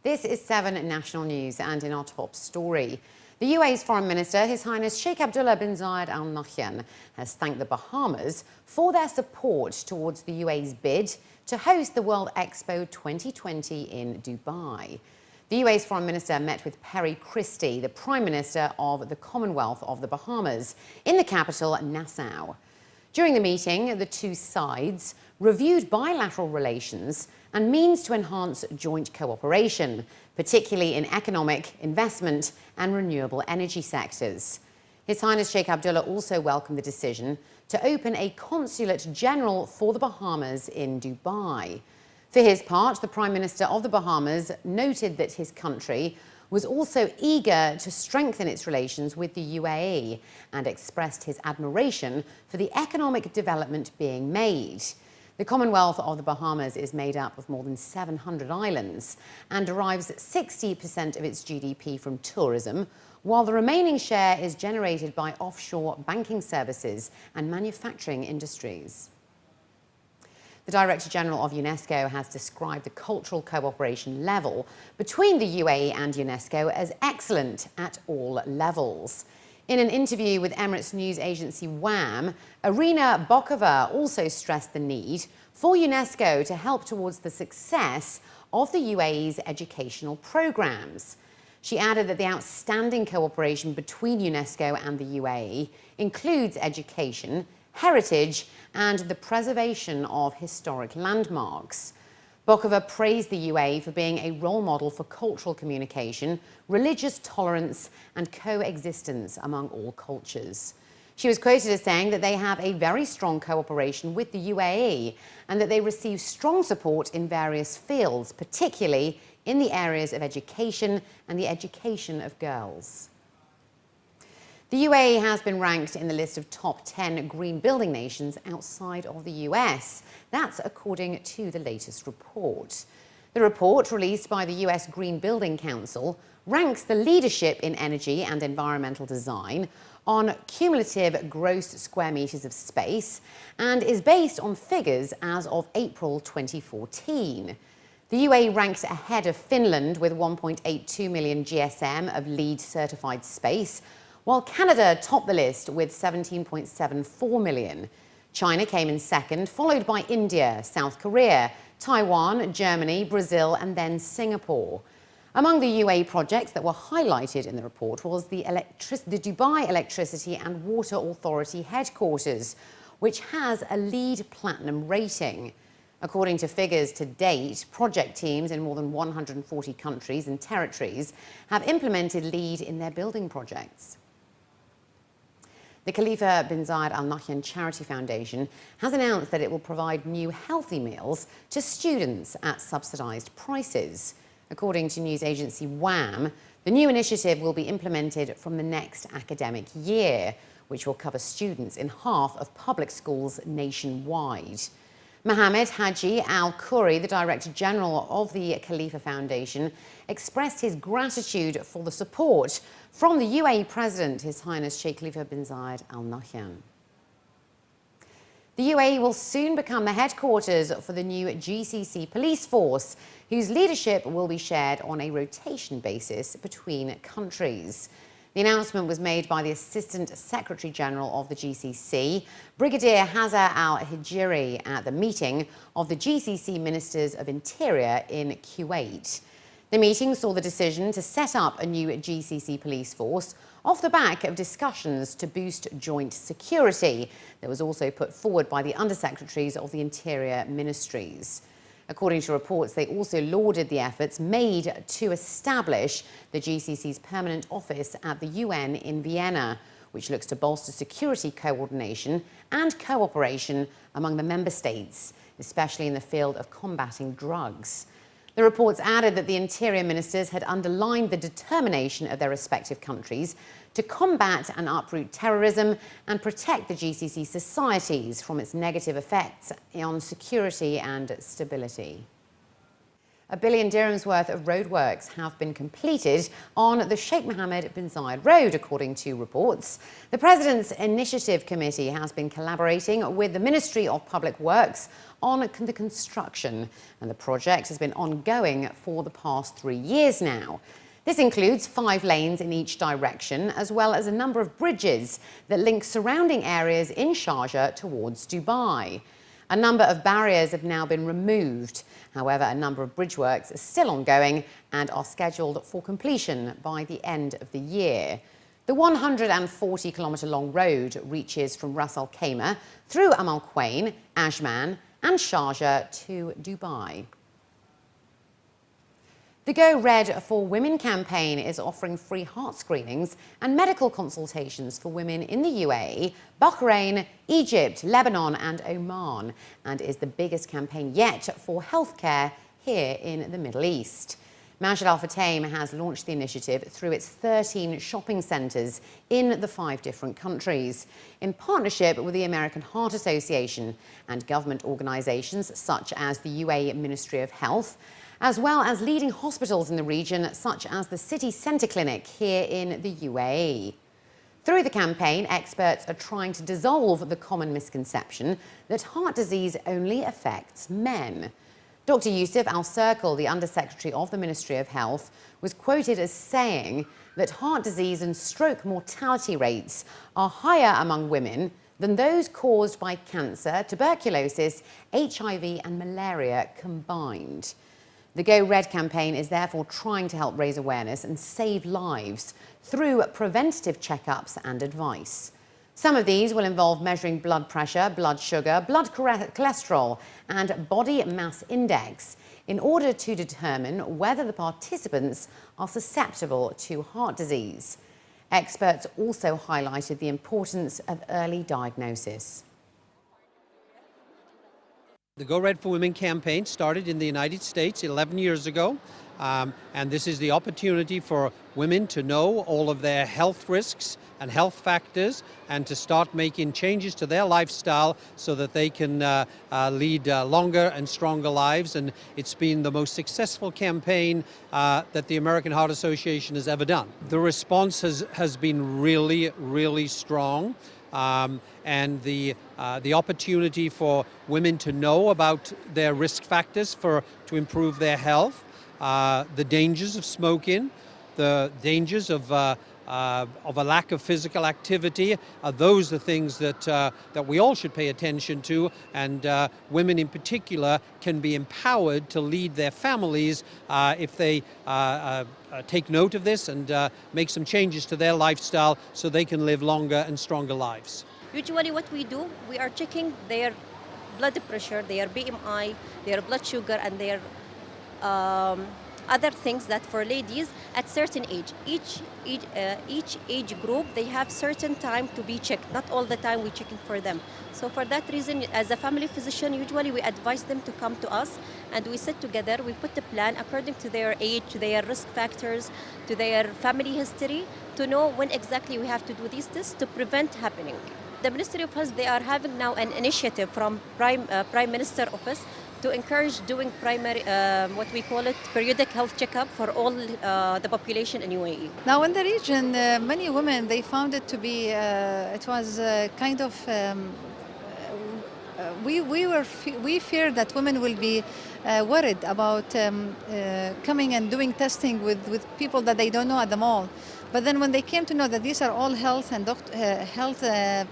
This is 7 National News, and in our top story, the UAE's Foreign Minister, His Highness Sheikh Mohammed bin Zayed Al Nahyan, has thanked the Bahamas for their support towards the UAE's bid to host the World Expo 2020 in Dubai. The UAE's Foreign Minister met with Perry Christie, the Prime Minister of the Commonwealth of the Bahamas, in the capital, Nassau. During the meeting, the two sides reviewed bilateral relations and means to enhance joint cooperation, particularly in economic, investment and renewable energy sectors. His Highness Sheikh Abdullah also welcomed the decision to open a consulate general for the Bahamas in Dubai. For his part, the Prime Minister of the Bahamas noted that his country was also eager to strengthen its relations with the UAE and expressed his admiration for the economic development being made. The Commonwealth of the Bahamas is made up of more than 700 islands and derives 60% of its GDP from tourism, while the remaining share is generated by offshore banking services and manufacturing industries. The Director General of UNESCO has described the cultural cooperation level between the UAE and UNESCO as excellent at all levels. In an interview with Emirates news agency WAM, Irina Bokova also stressed the need for UNESCO to help towards the success of the UAE's educational programs. She added that the outstanding cooperation between UNESCO and the UAE includes education, heritage and the preservation of historic landmarks. Bokova praised the UAE for being a role model for cultural communication, religious tolerance and coexistence among all cultures. She was quoted as saying that they have a very strong cooperation with the UAE and that they receive strong support in various fields, particularly in the areas of education and the education of girls. The UAE has been ranked in the list of top 10 green building nations outside of the US. That's according to the latest report. The report, released by the US Green Building Council, ranks the leadership in energy and environmental design on cumulative gross square meters of space and is based on figures as of April 2014. The UAE ranks ahead of Finland with 1.82 million GSM of LEED certified space, while Canada topped the list with 17.74 million. China came in second, followed by India, South Korea, Taiwan, Germany, Brazil and then Singapore. Among the UAE projects that were highlighted in the report was the Dubai Electricity and Water Authority headquarters, which has a LEED Platinum rating. According to figures to date, project teams in more than 140 countries and territories have implemented LEED in their building projects. The Khalifa bin Zayed Al Nahyan Charity Foundation has announced that it will provide new healthy meals to students at subsidised prices. According to news agency WAM, the new initiative will be implemented from the next academic year, which will cover students in half of public schools nationwide. Mohammed Haji Al Khoury, the Director General of the Khalifa Foundation, expressed his gratitude for the support from the UAE President, His Highness Sheikh Khalifa bin Zayed Al Nahyan. The UAE will soon become the headquarters for the new GCC police force, whose leadership will be shared on a rotation basis between countries. The announcement was made by the Assistant Secretary General of the GCC, Brigadier Hazza Al-Hijri, at the meeting of the GCC Ministers of Interior in Kuwait. The meeting saw the decision to set up a new GCC police force off the back of discussions to boost joint security that was also put forward by the Undersecretaries of the Interior Ministries. According to reports, they also lauded the efforts made to establish the GCC's permanent office at the UN in Vienna, which looks to bolster security coordination and cooperation among the member states, especially in the field of combating drugs. The reports added that the interior ministers had underlined the determination of their respective countries to combat and uproot terrorism and protect the GCC societies from its negative effects on security and stability. 1 billion dirhams worth of roadworks have been completed on the Sheikh Mohammed bin Zayed road, according to reports. The President's Initiative Committee has been collaborating with the Ministry of Public Works on the construction, and the project has been ongoing for the past 3 years now. This includes 5 lanes in each direction, as well as a number of bridges that link surrounding areas in Sharjah towards Dubai. A number of barriers have now been removed. However, a number of bridge works are still ongoing and are scheduled for completion by the end of the year. The 140-kilometre-long road reaches from Ras Al Khaimah through Al Quwain, Ajman and Sharjah to Dubai. The Go Red for Women campaign is offering free heart screenings and medical consultations for women in the UAE, Bahrain, Egypt, Lebanon and Oman, and is the biggest campaign yet for healthcare here in the Middle East. Majid Al Futtaim has launched the initiative through its 13 shopping centres in the 5 different countries, in partnership with the American Heart Association and government organisations such as the UAE Ministry of Health, as well as leading hospitals in the region such as the City7 clinic here in the UAE. Through the campaign, experts are trying to dissolve the common misconception that heart disease only affects men. Dr. Yusuf Al-Circle, the Undersecretary of the Ministry of Health, was quoted as saying that heart disease and stroke mortality rates are higher among women than those caused by cancer, tuberculosis, HIV and malaria combined. The Go Red campaign is therefore trying to help raise awareness and save lives through preventative checkups and advice. Some of these will involve measuring blood pressure, blood sugar, blood cholesterol and body mass index in order to determine whether the participants are susceptible to heart disease. Experts also highlighted the importance of early diagnosis. The Go Red for Women campaign started in the United States 11 years ago, and this is the opportunity for women to know all of their health risks and health factors and to start making changes to their lifestyle so that they can lead longer and stronger lives. And it's been the most successful campaign that the American Heart Association has ever done. The response has been really strong. And the opportunity for women to know about their risk factors to improve their health, the dangers of smoking, the dangers of a lack of physical activity, those are things that we all should pay attention to, and women in particular can be empowered to lead their families if they take note of this and make some changes to their lifestyle so they can live longer and stronger lives. Usually what we do, we are checking their blood pressure, their BMI, their blood sugar and their other things that for ladies at certain age. Each age group, they have certain time to be checked. Not all the time we're checking for them. So for that reason, as a family physician, usually we advise them to come to us and we sit together, we put the plan according to their age, to their risk factors, to their family history, to know when exactly we have to do these tests to prevent happening. The Ministry of Health, they are having now an initiative from Prime Minister Office to encourage doing primary, what we call it, periodic health checkup for all the population in UAE. Now in the region, many women, they found it to be, it was kind of, we feared that women will be worried about coming and doing testing with people that they don't know at the mall. But then when they came to know that these are all health and health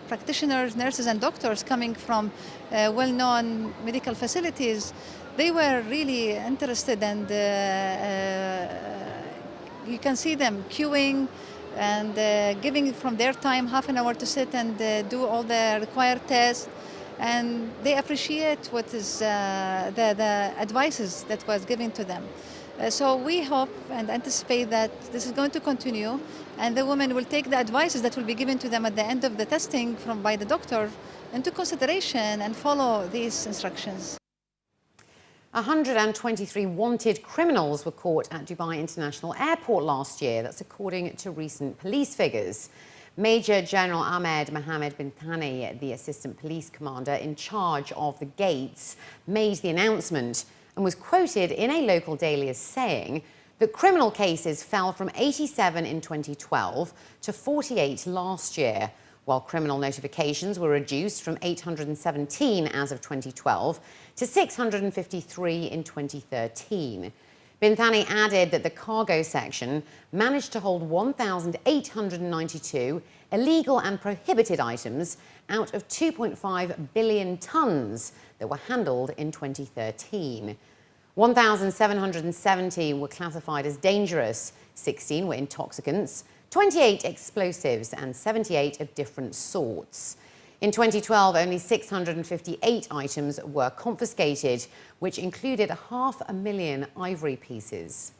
practitioners, nurses and doctors coming from well-known medical facilities, they were really interested, and you can see them queuing and giving from their time half an hour to sit and do all the required tests. And they appreciate what is the advices that was given to them. So we hope and anticipate that this is going to continue, and the women will take the advices that will be given to them at the end of the testing by the doctor into consideration and follow these instructions. 123 wanted criminals were caught at Dubai International Airport last year. That's according to recent police figures. Major General Ahmed Mohammed bin Zayed, the Assistant Police Commander in charge of the gates, made the announcement. and was quoted in a local daily as saying that criminal cases fell from 87 in 2012 to 48 last year, while criminal notifications were reduced from 817 as of 2012 to 653 in 2013. Bin Thani added that the cargo section managed to hold 1,892 illegal and prohibited items out of 2.5 billion tonnes that were handled in 2013. 1,770 were classified as dangerous, 16 were intoxicants, 28 explosives and 78 of different sorts. In 2012, only 658 items were confiscated, which included 500,000 ivory pieces.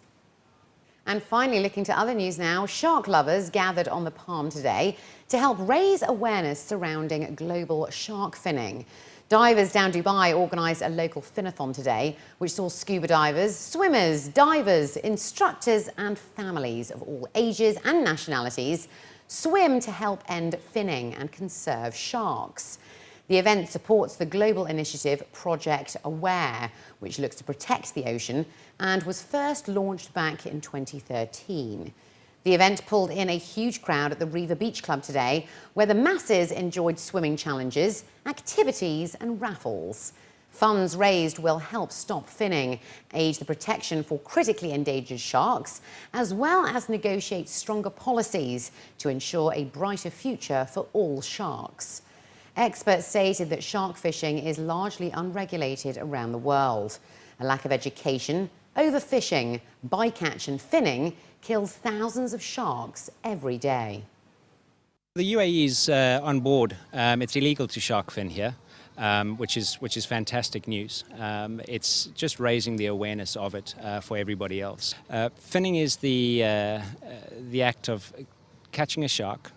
And finally, looking to other news now, shark lovers gathered on the Palm today to help raise awareness surrounding global shark finning. Divers Down Dubai organised a local finathon today, which saw scuba divers, swimmers, divers, instructors and families of all ages and nationalities swim to help end finning and conserve sharks. The event supports the global initiative Project Aware, which looks to protect the ocean and was first launched back in 2013. The event pulled in a huge crowd at the Riva Beach Club today, where the masses enjoyed swimming challenges, activities and raffles. Funds raised will help stop finning, aid the protection for critically endangered sharks, as well as negotiate stronger policies to ensure a brighter future for all sharks. Experts stated that shark fishing is largely unregulated around the world. A lack of education, overfishing, bycatch and finning kills thousands of sharks every day. The UAE is on board. It's illegal to shark fin here, which is fantastic news. It's just raising the awareness of it for everybody else. Finning is the act of catching a shark,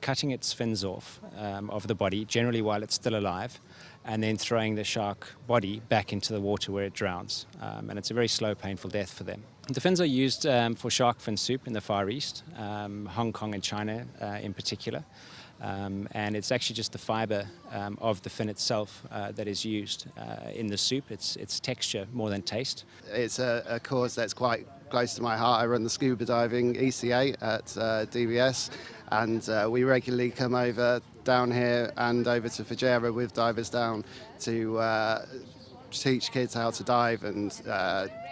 cutting its fins off of the body, generally while it's still alive, and then throwing the shark body back into the water where it drowns. And it's a very slow, painful death for them. The fins are used for shark fin soup in the Far East, Hong Kong and China in particular. And it's actually just the fibre of the fin itself that is used in the soup. It's texture more than taste. It's a cause that's quite close to my heart. I run the scuba diving ECA at DBS, and we regularly come over down here and over to Fujairah with Divers Down to teach kids how to dive and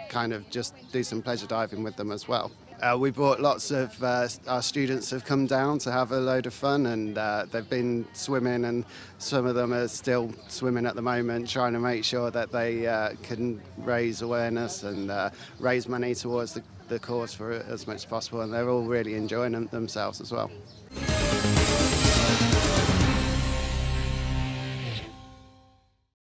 kind of just do some pleasure diving with them as well. We brought lots of our students have come down to have a load of fun, and they've been swimming, and some of them are still swimming at the moment, trying to make sure that they can raise awareness and raise money towards the cause for it as much as possible, and they're all really enjoying themselves as well.